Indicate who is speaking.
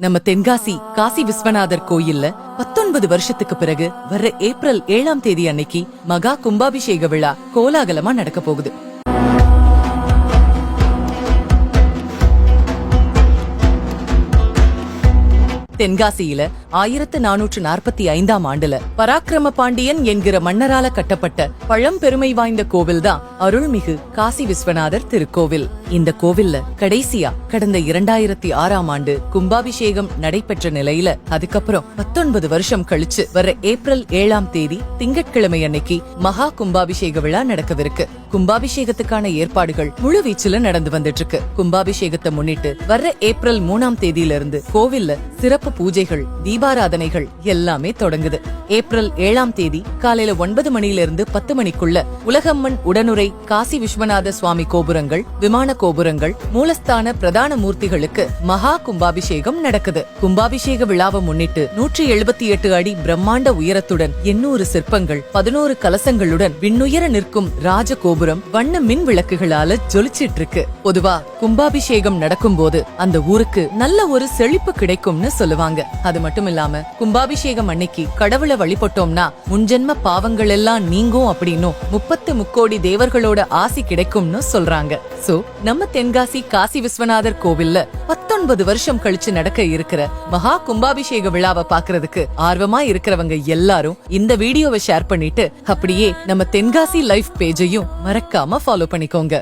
Speaker 1: நம்ம தென்காசி காசி விஸ்வநாதர் கோயில்ல 19 வருஷத்துக்கு பிறகு வர்ற ஏப்ரல் 7ஆம் தேதி அன்னைக்கு மகா கும்பாபிஷேக விழா கோலாகலமா நடக்க போகுது. தென்காசியில 1445ஆம் ஆண்டுல பராக்கிரம பாண்டியன் என்கிற மன்னரால கட்டப்பட்ட பழம்பெருமை வாய்ந்த கோவில் தான் அருள்மிகு காசி விஸ்வநாதர் திருக்கோவில். இந்த கோவில்ல கடைசியா கடந்த 2006ஆம் ஆண்டு கும்பாபிஷேகம் நடைபெற்ற நிலையில அதுக்கப்புறம் 19 வருஷம் கழிச்சு வர ஏப்ரல் 7ஆம் தேதி திங்கட்கிழமை அன்னைக்கு மகா கும்பாபிஷேக விழா நடக்கவிருக்கு. கும்பாபிஷேகத்துக்கான ஏற்பாடுகள் முழுவீச்சுல நடந்து வந்துட்டு இருக்கு. கும்பாபிஷேகத்தை முன்னிட்டு வர்ற ஏப்ரல் 3ஆம் தேதியிலிருந்து கோவில்ல சிறப்பு பூஜைகள், தீபாராதனைகள் எல்லாமே தொடங்குது. ஏப்ரல் 7ஆம் தேதி காலையில 9 மணியிலிருந்து 10 மணிக்குள்ள உலகம்மன் உடனுரை காசி விஸ்வநாத சுவாமி கோபுரங்கள், விமான கோபுரங்கள், மூலஸ்தான பிரதான மூர்த்திகளுக்கு மகா கும்பாபிஷேகம் நடக்குது. கும்பாபிஷேக விழாவை முன்னிட்டு 178 அடி பிரம்மாண்ட உயரத்துடன் 800 சிற்பங்கள், 11 கலசங்களுடன் விண்ணுயர நிற்கும் ராஜ கோபுரம் வண்ண மின் விளக்குகளால ஜொலிச்சிட்டு இருக்கு. பொதுவா கும்பாபிஷேகம் நடக்கும் போது அந்த ஊருக்கு நல்ல ஒரு செழிப்பு கிடைக்கும்னு சொல்லுவாங்க. அது மட்டும் இல்லாம கும்பாபிஷேகம் அன்னைக்கு கடவுளை வழிபட்டோம்னா முன்ஜென்ம பாவங்கள் எல்லாம் நீங்கும் அப்படின்னும் 30 முக்கோடி தேவர்களோட ஆசி கிடைக்கும்னு சொல்றாங்க. சோ நம்ம தென்காசி காசி விஸ்வநாதர் கோவில்ல 19 வருஷம் கழிச்சு நடக்க இருக்கிற மகா கும்பாபிஷேக விழாவை பாக்குறதுக்கு ஆர்வமா இருக்கிறவங்க எல்லாரும் இந்த வீடியோவை ஷேர் பண்ணிட்டு அப்படியே நம்ம தென்காசி லைஃப் பேஜையும் மறக்காம ஃபாலோ பண்ணிக்கோங்க.